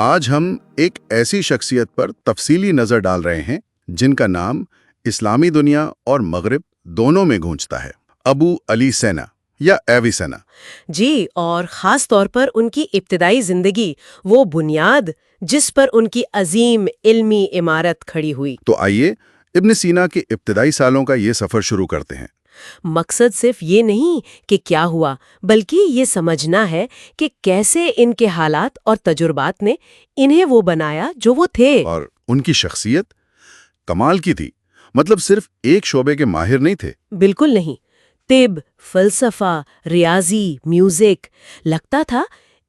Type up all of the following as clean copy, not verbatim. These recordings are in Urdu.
آج ہم ایک ایسی شخصیت پر تفصیلی نظر ڈال رہے ہیں جن کا نام اسلامی دنیا اور مغرب دونوں میں گونجتا ہے، ابو علی سینا یا ایویسینا۔ جی، اور خاص طور پر ان کی ابتدائی زندگی، وہ بنیاد جس پر ان کی عظیم علمی عمارت کھڑی ہوئی۔ تو آئیے ابن سینا کے ابتدائی سالوں کا یہ سفر شروع کرتے ہیں۔ مقصد صرف یہ نہیں کہ کیا ہوا، بلکہ یہ سمجھنا ہے کہ کیسے ان کے حالات اور تجربات نے انہیں وہ بنایا جو وہ تھے۔ اور ان کی شخصیت کمال کی تھی، مطلب صرف ایک شعبے کے ماہر نہیں تھے۔ بالکل نہیں، طب، فلسفہ، ریاضی، میوزک، لگتا تھا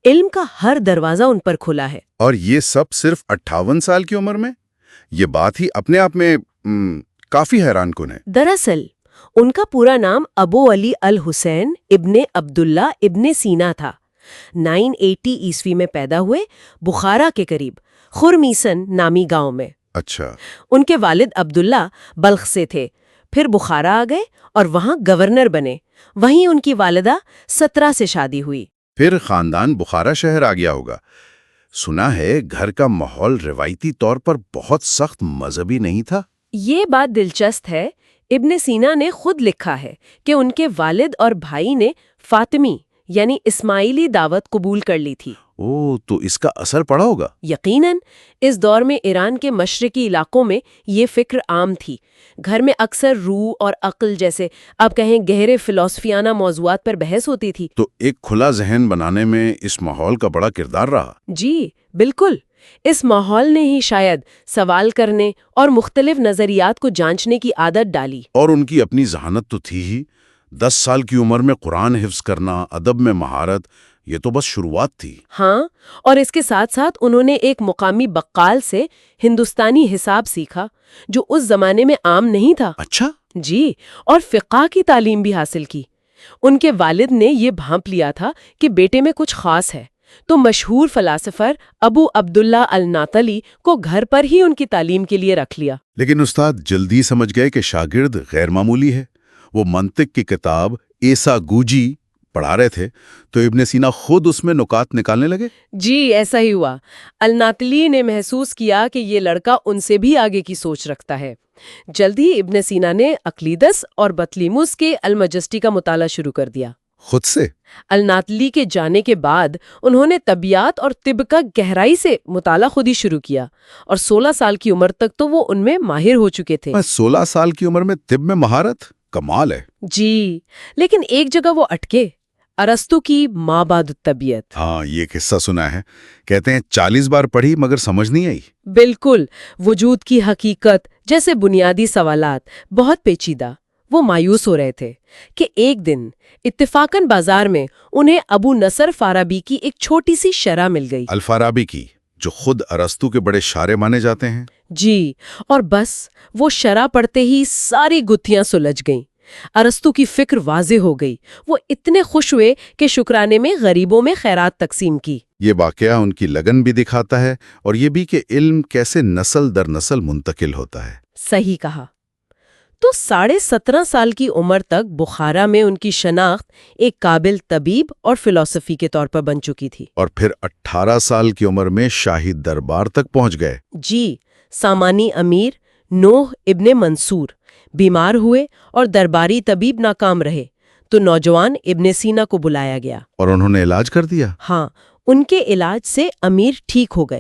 علم کا ہر دروازہ ان پر کھلا ہے۔ اور یہ سب صرف 58 سال کی عمر میں؟ یہ بات ہی اپنے آپ میں کافی حیران کن ہے۔ دراصل ان کا پورا نام ابو علی الحسین ابن عبداللہ ابن سینا تھا۔ 980 عیسوی میں پیدا ہوئے، بخارا کے قریب خرمیسن نامی گاؤں میں۔ اچھا۔ ان کے والد عبداللہ بلخ سے تھے، پھر بخارا آ گئے اور وہاں گورنر بنے۔ وہیں ان کی والدہ 17 سے شادی ہوئی۔ پھر خاندان بخارا شہر آ گیا ہوگا۔ سنا ہے گھر کا ماحول روایتی طور پر بہت سخت مذہبی نہیں تھا۔ یہ بات دلچسپ ہے۔ ابن سینا نے خود لکھا ہے کہ ان کے والد اور بھائی نے فاطمی یعنی اسماعیلی دعوت قبول کر لی تھی۔ تو اس کا اثر پڑا ہوگا۔ یقیناً اس دور میں ایران کے مشرقی علاقوں میں یہ فکر عام تھی۔ گھر میں اکثر روح اور عقل جیسے آپ کہیں گہرے فلسفیانہ موضوعات پر بحث ہوتی تھی۔ تو ایک کھلا ذہن بنانے میں اس ماحول کا بڑا کردار رہا۔ جی بالکل، اس ماحول نے ہی شاید سوال کرنے اور مختلف نظریات کو جانچنے کی عادت ڈالی۔ اور ان کی اپنی ذہانت تو تھی ہی۔ 10 سال کی عمر میں قرآن حفظ کرنا، ادب میں مہارت، یہ تو بس شروعات تھی۔ ہاں، اور اس کے ساتھ ساتھ انہوں نے ایک مقامی بقال سے ہندوستانی حساب سیکھا جو اس زمانے میں عام نہیں تھا۔ اچھا۔ جی، اور فقہ کی تعلیم بھی حاصل کی۔ ان کے والد نے یہ بھانپ لیا تھا کہ بیٹے میں کچھ خاص ہے، تو مشہور فلاسفر ابو عبداللہ الناطلی کو گھر پر ہی ان کی تعلیم کے لیے رکھ لیا۔ لیکن استاد جلدی سمجھ گئے کہ شاگرد غیر معمولی ہے۔ وہ منطق کی کتاب ایسا گوجی پڑھا رہے تھے تو ابن سینا خود اس میں نکات نکالنے لگے۔ جی ایسا ہی ہوا۔ الناطلی نے محسوس کیا کہ یہ لڑکا ان سے بھی آگے کی سوچ رکھتا ہے۔ جلد ہی ابن سینا نے اقلیدس اور بطلیموس کے المجسٹی کا مطالعہ شروع کر دیا۔ خود سے؟ الناطلی کے جانے کے بعد انہوں نے طبیعت اور طب کا گہرائی سے مطالعہ خود ہی شروع کیا، اور 16 سال کی عمر تک تو وہ ان میں ماہر ہو چکے تھے۔ 16 سال کی عمر میں طب میں مہارت؟ کمال ہے۔ جی، لیکن ایک جگہ وہ اٹکے، ارسطو کی مابعد الطبیعت۔ ہاں، یہ قصہ سنا ہے۔ کہتے ہیں 40 بار پڑھی مگر سمجھ نہیں آئی۔ بالکل، وجود کی حقیقت جیسے بنیادی سوالات بہت پیچیدہ۔ وہ مایوس ہو رہے تھے کہ ایک دن اتفاقاً بازار میں انہیں ابو نصر فارابی کی ایک چھوٹی سی شرح مل گئی۔ الفارابی کی، جو خود ارسطو کے بڑے شاعر مانے جاتے ہیں۔ جی، اور بس وہ شرح پڑھتے ہی ساری گتھیاں سلجھ گئیں۔ ارسطو کی فکر واضح ہو گئی۔ وہ اتنے خوش ہوئے کہ شکرانے میں غریبوں میں خیرات تقسیم کی۔ یہ واقعہ ان کی لگن بھی دکھاتا ہے، اور یہ بھی کہ علم کیسے نسل در نسل منتقل ہوتا ہے۔ صحیح کہا۔ تو 17.5 سال کی عمر تک بخارا میں ان کی شناخت ایک قابل طبیب اور فلسفی کے طور پر بن چکی تھی۔ اور پھر 18 سال کی عمر میں شاہی دربار تک پہنچ گئے۔ جی، سامانی امیر نوح ابن منصور بیمار ہوئے اور درباری طبیب ناکام رہے، تو نوجوان ابن سینا کو بلایا گیا۔ اور انہوں نے علاج کر دیا؟ ہاں، ان کے علاج سے امیر ٹھیک ہو گئے۔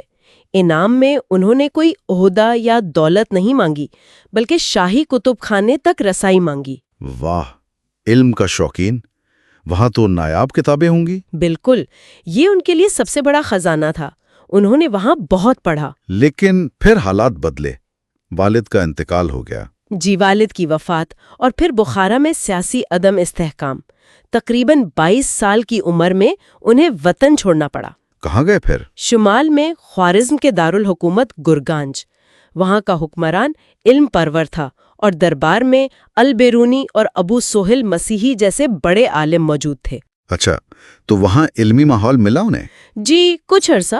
انعام میں انہوں نے کوئی عہدہ یا دولت نہیں مانگی، بلکہ شاہی کتب خانے تک رسائی مانگی۔ واہ، علم کا شوقین! وہاں تو نایاب کتابیں ہوں گی۔ بالکل، یہ ان کے لیے سب سے بڑا خزانہ تھا۔ انہوں نے وہاں بہت پڑھا۔ لیکن پھر حالات بدلے۔ والد کا انتقال ہو گیا۔ جی، والد کی وفات، اور پھر بخارا میں سیاسی عدم استحکام۔ تقریباً 22 سال کی عمر میں انہیں وطن چھوڑنا پڑا۔ کہاں گئے پھر؟ شمال میں خوارزم کے دارالحکومت گرگانج۔ وہاں کا حکمران علم پرور تھا، اور دربار میں البیرونی اور ابو سہل مسیحی جیسے بڑے عالم موجود تھے۔ اچھا، تو وہاں علمی ماحول ملا انہیں؟ جی کچھ عرصہ،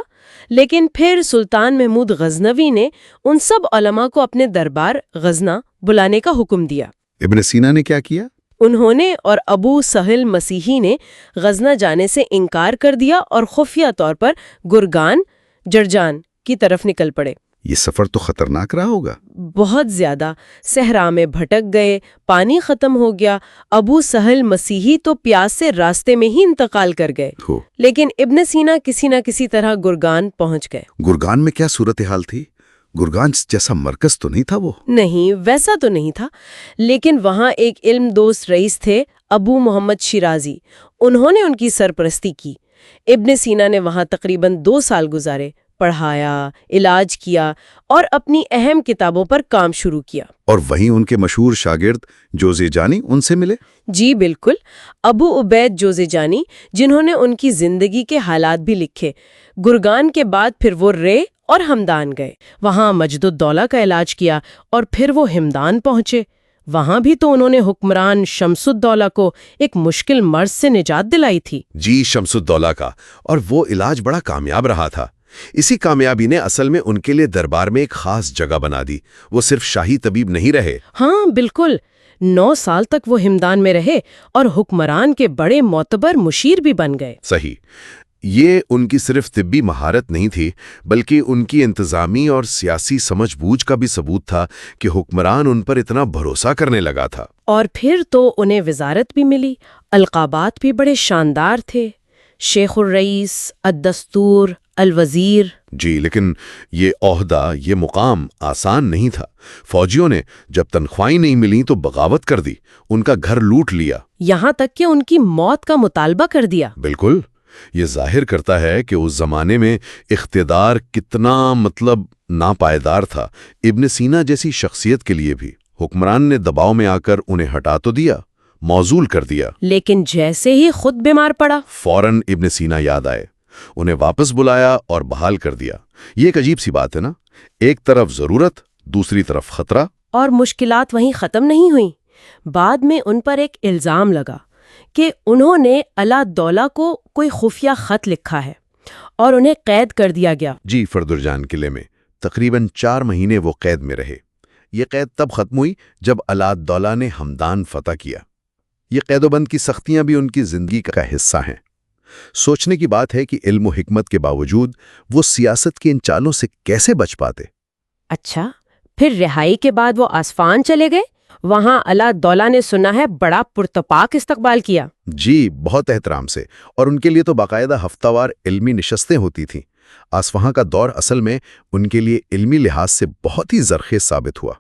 لیکن پھر سلطان محمود غزنوی نے ان سب علماء کو اپنے دربار غزنہ بلانے کا حکم دیا۔ ابن سینا نے کیا کیا؟ انہوں نے اور ابو سہل مسیحی نے غزنہ جانے سے انکار کر دیا اور خفیہ طور پر گرگان جرجان کی طرف نکل پڑے۔ یہ سفر تو خطرناک رہا ہوگا۔ بہت زیادہ۔ صحرا میں بھٹک گئے، پانی ختم ہو گیا، ابو سہل مسیحی تو پیاس سے راستے میں ہی انتقال کر گئے، لیکن ابن سینا کسی نہ کسی طرح گرگان پہنچ گئے۔ گرگان میں کیا صورتحال تھی؟ گرگان جیسا مرکز تو نہیں تھا وہ؟ نہیں، ویسا تو نہیں تھا، لیکن وہاں ایک علم دوست رئیس تھے، ابو محمد شیرازی، انہوں نے ان کی سرپرستی کی۔ ابن سینا نے وہاں تقریباً 2 سال گزارے، پڑھایا، علاج کیا اور اپنی اہم کتابوں پر کام شروع کیا۔ اور وہیں ان کے مشہور شاگرد جوزے جانی ان سے ملے؟ جی بالکل، ابو عبید جوزے جانی، جنہوں نے ان کی زندگی کے حالات بھی لکھے۔ گرگان کے بعد پھر وہ رے اور ہمدان گئے، وہاں مجد الدولہ کا علاج کیا اور پھر وہ ہمدان پہنچے۔ وہاں بھی تو انہوں نے حکمران شمس الدولہ کو ایک مشکل مرض سے نجات دلائی تھی۔ جی، شمس الدولہ کا، اور وہ علاج بڑا کامیاب رہا تھا۔ اسی کامیابی نے اصل میں ان کے لیے دربار میں ایک خاص جگہ بنا دی۔ وہ صرف شاہی طبیب نہیں رہے۔ ہاں بالکل، 9 سال تک وہ ہمدان میں رہے اور حکمران کے بڑے معتبر مشیر بھی بن گئے۔ صحیح، یہ ان کی صرف طبی مہارت نہیں تھی، بلکہ ان کی انتظامی اور سیاسی سمجھ بوجھ کا بھی ثبوت تھا کہ حکمران ان پر اتنا بھروسہ کرنے لگا تھا۔ اور پھر تو انہیں وزارت بھی ملی، القابات بھی بڑے شاندار تھے، شیخ الرئیس، الدستور، الوزیر۔ جی، لیکن یہ عہدہ، یہ مقام آسان نہیں تھا۔ فوجیوں نے جب تنخواہیں نہیں ملیں تو بغاوت کر دی، ان کا گھر لوٹ لیا، یہاں تک کہ ان کی موت کا مطالبہ کر دیا۔ بالکل، یہ ظاہر کرتا ہے کہ اس زمانے میں اقتدار کتنا ناپائیدار تھا۔ ابن سینا جیسی شخصیت کے لیے بھی حکمران نے دباؤ میں آ کر انہیں ہٹا تو دیا، موزول کر دیا، لیکن جیسے ہی خود بیمار پڑا، فوراً ابن سینا یاد آئے، انہیں واپس بلایا اور بحال کر دیا۔ یہ ایک عجیب سی بات ہے نا، ایک طرف ضرورت، دوسری طرف خطرہ۔ اور مشکلات وہیں ختم نہیں ہوئیں۔ بعد میں ان پر ایک الزام لگا کہ انہوں نے اللہ دولہ کو کوئی خفیہ خط لکھا ہے اور انہیں قید کر دیا گیا۔ جی، فردرجان قلعے میں تقریباً 4 مہینے وہ قید میں رہے۔ یہ قید تب ختم ہوئی جب اللہ دولہ نے ہمدان فتح کیا۔ یہ قید و بند کی سختیاں بھی ان کی زندگی کا حصہ ہیں۔ سوچنے کی بات ہے کہ علم و حکمت کے باوجود وہ سیاست کی ان چالوں سے کیسے بچ پاتے۔ اچھا، پھر رہائی کے بعد وہ آسفان چلے گئے، وہاں اللہ دولہ نے سنا ہے بڑا پرتپاک استقبال کیا۔ جی، بہت احترام سے، اور ان کے لیے تو باقاعدہ ہفتہ وار علمی نشستیں ہوتی تھیں۔ آسفہاں کا دور اصل میں ان کے لیے علمی لحاظ سے بہت ہی زرخیز ثابت ہوا۔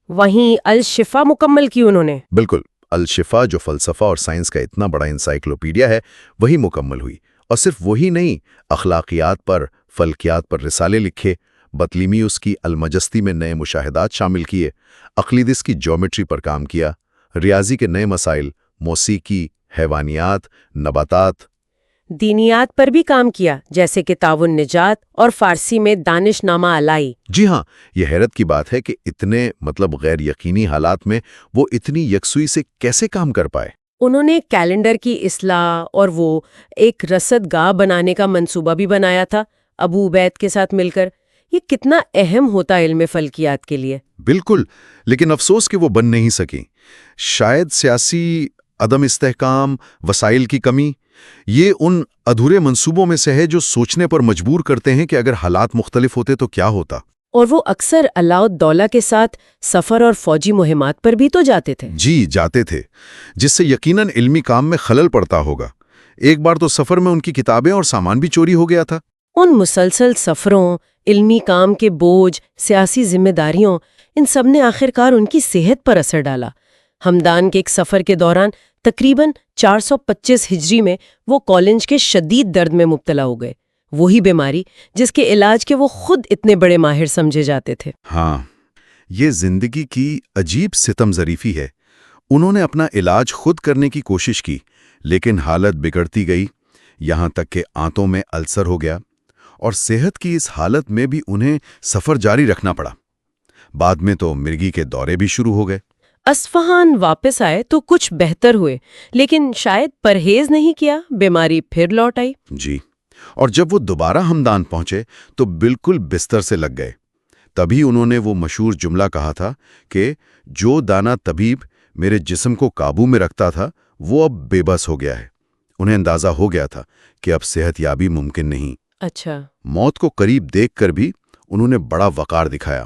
وہیں الشفا مکمل کی انہوں نے۔ بالکل، الشفا جو فلسفہ اور سائنس کا اتنا بڑا انسائکلوپیڈیا ہے، وہی مکمل ہوئی۔ اور صرف وہی نہیں، اخلاقیات پر، فلکیات پر رسالے لکھے، بطلیمیوس کی المجستی میں نئے مشاہدات شامل کیے، اقلیدس کی جیومیٹری پر کام کیا، ریاضی کے نئے مسائل، موسیقی، حیوانیات، نباتات، دینیات پر بھی کام کیا، جیسے کتاب النجات اور فارسی میں دانش نامہ علائی۔ جی ہاں، یہ حیرت کی بات ہے کہ اتنے غیر یقینی حالات میں وہ اتنی یکسوئی سے کیسے کام کر پائے۔ انہوں نے کیلنڈر کی اصلاح اور وہ ایک رصد گاہ بنانے کا منصوبہ بھی بنایا تھا ابو عبید کے ساتھ مل کر۔ یہ کتنا اہم ہوتا علم فلکیات کے لیے۔ بالکل، لیکن افسوس کہ وہ بن نہیں سکیں۔ شاید سیاسی عدم استحکام، وسائل کی کمی، یہ ان ادھورے منصوبوں میں سے ہے جو سوچنے پر مجبور کرتے ہیں کہ اگر حالات مختلف ہوتے تو کیا ہوتا۔ اور وہ اکثر اللہ الدولہ کے ساتھ سفر اور فوجی مہمات پر بھی تو جاتے تھے۔ جی، جاتے تھے، جس سے یقیناً علمی کام میں خلل پڑتا ہوگا۔ ایک بار تو سفر میں ان کی کتابیں اور سامان بھی چوری ہو گیا تھا۔ ان مسلسل سفروں، علمی کام کے بوجھ، سیاسی ذمہ داریوں، ان سب نے آخرکار ان کی صحت پر اثر ڈالا۔ ہمدان کے ایک سفر کے دوران تقریباً 425 ہجری میں وہ کالنج کے شدید درد میں مبتلا ہو گئے، وہی بیماری جس کے علاج کے وہ خود اتنے بڑے ماہر سمجھے جاتے تھے۔ ہاں، یہ زندگی کی عجیب ستم ظریفی ہے۔ انہوں نے اپنا علاج خود کرنے کی کوشش کی، لیکن حالت بگڑتی گئی، یہاں تک کہ آنتوں میں السر ہو گیا، اور صحت کی اس حالت میں بھی انہیں سفر جاری رکھنا پڑا۔ بعد میں تو مرگی کے دورے بھی شروع ہو گئے۔ اصفہان واپس آئے تو کچھ بہتر ہوئے، لیکن شاید پرہیز نہیں کیا، بیماری پھر لوٹ آئی۔ جی، اور جب وہ دوبارہ ہمدان پہنچے تو بالکل بستر سے لگ گئے۔ تبھی انہوں نے وہ مشہور جملہ کہا تھا کہ جو دانا طبیب میرے جسم کو قابو میں رکھتا تھا وہ اب بے بس ہو گیا ہے۔ انہیں اندازہ ہو گیا تھا کہ اب صحت یابی ممکن نہیں۔ اچھا، موت کو قریب دیکھ کر بھی انہوں نے بڑا وقار دکھایا۔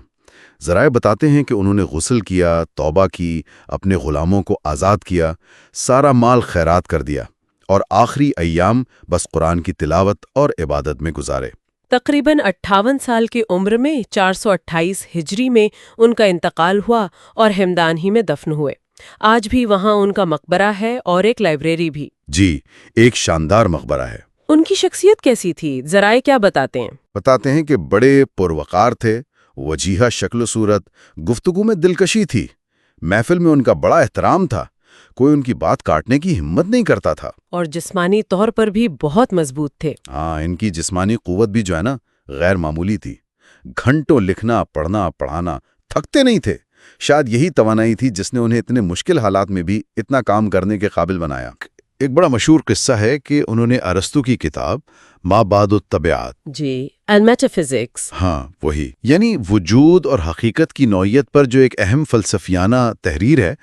ذرائع بتاتے ہیں کہ انہوں نے غسل کیا، توبہ کی، اپنے غلاموں کو آزاد کیا، سارا مال خیرات کر دیا اور آخری ایام بس قرآن کی تلاوت اور عبادت میں گزارے۔ تقریباً 58 سال کی عمر میں 428 ہجری میں ان کا انتقال ہوا اور ہمدان ہی میں دفن ہوئے۔ آج بھی وہاں ان کا مقبرہ ہے اور ایک لائبریری بھی۔ جی، ایک شاندار مقبرہ ہے۔ ان کی شخصیت کیسی تھی؟ ذرائع کیا بتاتے ہیں؟ بتاتے ہیں کہ بڑے پروقار تھے، وجیحہ شکل و صورت، گفتگو میں دلکشی تھی، محفل میں ان کا بڑا احترام تھا، کوئی ان کی بات کاٹنے کی ہمت نہیں کرتا تھا۔ اور جسمانی طور پر بھی بہت مضبوط تھے۔ ہاں، ان کی جسمانی قوت بھی جو ہے نا غیر معمولی تھی۔ گھنٹوں لکھنا، پڑھنا، پڑھانا، تھکتے نہیں تھے۔ شاید یہی توانائی تھی جس نے انہیں اتنے مشکل حالات میں بھی اتنا کام کرنے کے قابل بنایا۔ ایک بڑا مشہور قصہ ہے کہ انہوں نے ارسطو کی کتاب ما بعد الطبیعات، جی، المیٹافزکس، ہاں وہی، یعنی وجود اور حقیقت کی نوعیت پر جو ایک اہم فلسفیانہ تحریر ہے،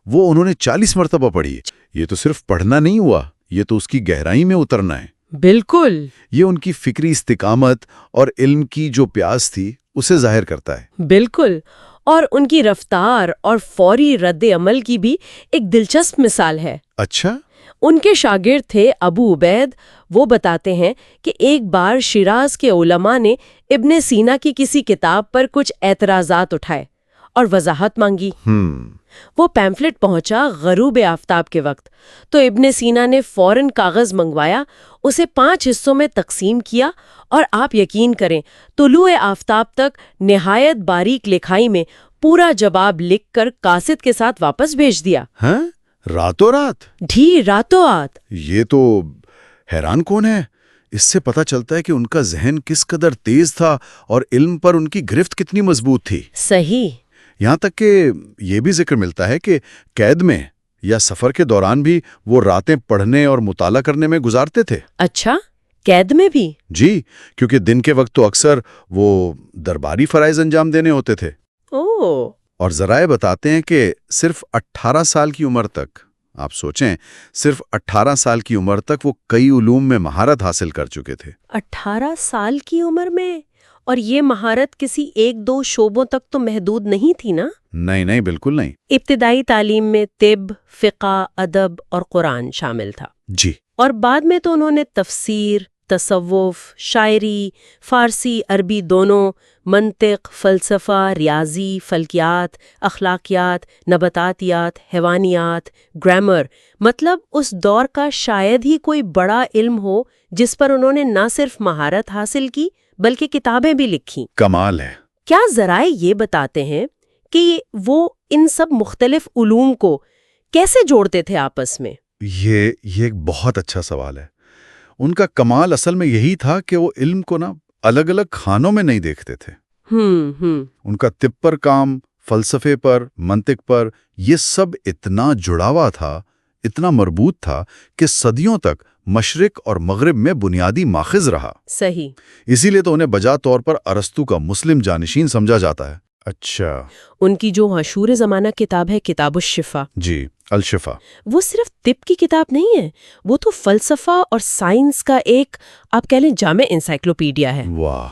وہ انہوں نے 40 مرتبہ پڑھی۔ یہ تو صرف پڑھنا نہیں ہوا، یہ تو اس کی گہرائی میں اترنا ہے۔ بالکل، یہ ان کی فکری استقامت اور علم کی جو پیاس تھی اسے ظاہر کرتا ہے۔ بالکل، اور ان کی رفتار اور فوری رد عمل کی بھی ایک دلچسپ مثال ہے۔ اچھا، ان کے شاگرد تھے ابو عبید۔ وہ بتاتے ہیں کہ ایک بار شیراز کے علماء نے ابن سینا کی کسی کتاب پر کچھ اعتراضات اٹھائے اور وضاحت مانگی۔ وہ پیمفلٹ پہنچا غروب آفتاب کے وقت، تو ابن سینا نے فوراً کاغذ منگوایا، اسے 5 حصوں میں تقسیم کیا اور آپ یقین کریں طلوع آفتاب تک نہایت باریک لکھائی میں پورا جواب لکھ کر قاصد کے ساتھ واپس بھیج دیا۔ ہاں، راتوں رات؟ راتوں رات۔ یہ تو حیران کون ہے؟ اس سے پتہ چلتا ہے کہ ان کا ذہن کس قدر تیز تھا اور علم پر ان کی گرفت کتنی مضبوط تھی۔ صحیح۔ یہاں تک کہ یہ بھی ذکر ملتا ہے کہ قید میں یا سفر کے دوران بھی وہ راتیں پڑھنے اور مطالعہ کرنے میں گزارتے تھے۔ اچھا، قید میں بھی؟ جی، کیونکہ دن کے وقت تو اکثر وہ درباری فرائض انجام دینے ہوتے تھے۔ اوہ! اور ذرائع بتاتے ہیں کہ صرف 18 سال کی عمر تک، آپ سوچیں، صرف 18 سال کی عمر تک وہ کئی علوم میں مہارت حاصل کر چکے تھے۔ 18 سال کی عمر میں؟ اور یہ مہارت کسی 1-2 شعبوں تک تو محدود نہیں تھی نا؟ نہیں، بالکل نہیں۔ ابتدائی تعلیم میں طب، فقہ، ادب اور قرآن شامل تھا۔ جی، اور بعد میں تو انہوں نے تفسیر، تصوف، شاعری، فارسی، عربی دونوں، منطق، فلسفہ، ریاضی، فلکیات، اخلاقیات، نباتاتیات، حیوانیات، گرامر، مطلب اس دور کا شاید ہی کوئی بڑا علم ہو جس پر انہوں نے نہ صرف مہارت حاصل کی بلکہ کتابیں بھی لکھیں۔ کمال ہے۔ کیا ذرائع یہ بتاتے ہیں کہ وہ ان سب مختلف علوم کو کیسے جوڑتے تھے آپس میں؟ یہ ایک بہت اچھا سوال ہے۔ ان کا کمال اصل میں یہی تھا کہ وہ علم کو نا الگ الگ خانوں میں نہیں دیکھتے تھے۔ ان کا طب پر کام، فلسفے پر، منطق پر، یہ سب اتنا جڑا ہوا تھا، اتنا مربوط تھا کہ صدیوں تک مشرق اور مغرب میں بنیادی ماخذ رہا۔ صحیح۔ اسی لیے تو انہیں بجا طور پر ارسطو کا مسلم جانشین سمجھا جاتا ہے۔ اچھا، ان کی جو مشہور زمانہ کتاب ہے کتاب الشفا، جی، الشفا، وہ صرف طب کی کتاب نہیں ہے، وہ تو فلسفہ اور سائنس کا ایک آپ کہہ لیں جامع انسائکلوپیڈیا ہے۔ واہ!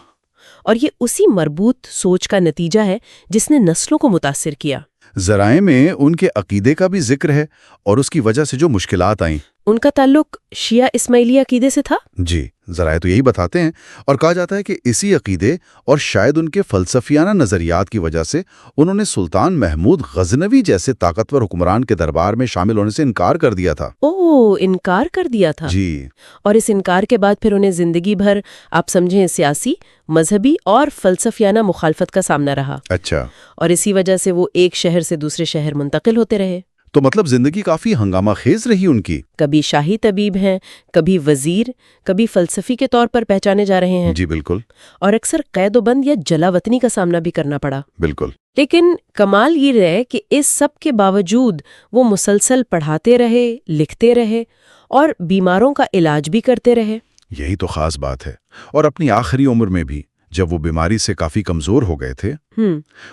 اور یہ اسی مربوط سوچ کا نتیجہ ہے جس نے نسلوں کو متاثر کیا۔ ذرائع میں ان کے عقیدے کا بھی ذکر ہے اور اس کی وجہ سے جو مشکلات آئیں۔ ان کا تعلق شیعہ اسماعیلی عقیدے سے تھا؟ جی، ذرائع تو یہی بتاتے ہیں، اور کہا جاتا ہے کہ اسی عقیدے اور شاید ان کے فلسفیانہ نظریات کی وجہ سے انہوں نے سلطان محمود غزنوی جیسے طاقتور حکمران کے دربار میں شامل ہونے سے انکار کر دیا تھا۔ اوہ، انکار کر دیا تھا۔ جی، اور اس انکار کے بعد پھر انہیں زندگی بھر آپ سمجھیں سیاسی، مذہبی اور فلسفیانہ مخالفت کا سامنا رہا، اچھا، اور اسی وجہ سے وہ ایک شہر سے دوسرے شہر منتقل ہوتے رہے۔ تو مطلب زندگی کافی ہنگامہ خیز رہی ان کی۔ کبھی شاہی طبیب ہیں، کبھی وزیر، کبھی فلسفی کے طور پر پہچانے جا رہے ہیں، جی بالکل، اور اکثر قید و بند یا جلا وطنی کا سامنا بھی کرنا پڑا۔ بالکل۔ لیکن کمال یہ ہے کہ اس سب کے باوجود وہ مسلسل پڑھاتے رہے، لکھتے رہے اور بیماروں کا علاج بھی کرتے رہے۔ یہی تو خاص بات ہے۔ اور اپنی آخری عمر میں بھی جب وہ بیماری سے کافی کمزور ہو گئے تھے،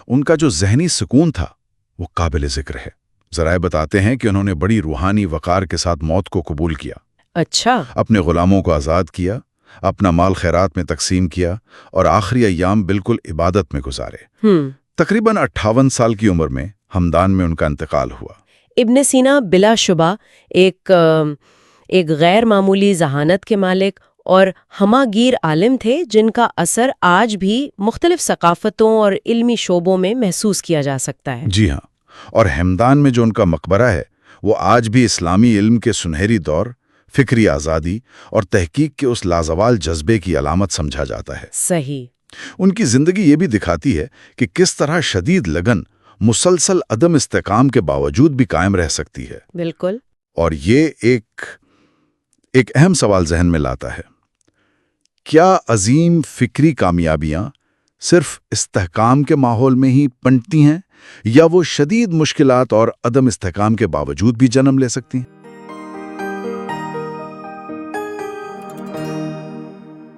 ان کا جو ذہنی سکون تھا وہ قابل ذکر ہے۔ ذرائع بتاتے ہیں کہ انہوں نے بڑی روحانی وقار کے ساتھ موت کو قبول کیا۔ اچھا۔ اپنے غلاموں کو آزاد کیا اپنا مال خیرات میں تقسیم کیا اور آخری ایام بالکل عبادت میں گزارے۔ تقریباً 58 سال کی عمر میں ہمدان میں ان کا انتقال ہوا۔ ابن سینا بلا شبہ ایک غیر معمولی ذہانت کے مالک اور ہماگیر عالم تھے جن کا اثر آج بھی مختلف ثقافتوں اور علمی شعبوں میں محسوس کیا جا سکتا ہے۔ جی ہاں، اور ہمدان میں جو ان کا مقبرہ ہے وہ آج بھی اسلامی علم کے سنہری دور، فکری آزادی اور تحقیق کے اس لازوال جذبے کی علامت سمجھا جاتا ہے۔ صحیح۔ ان کی زندگی یہ بھی دکھاتی ہے کہ کس طرح شدید لگن مسلسل عدم استحکام کے باوجود بھی قائم رہ سکتی ہے۔ بالکل۔ اور یہ ایک اہم سوال ذہن میں لاتا ہے، کیا عظیم فکری کامیابیاں صرف استحکام کے ماحول میں ہی پنپتی ہیں یا وہ شدید مشکلات اور عدم استحکام کے باوجود بھی جنم لے سکتی ہیں؟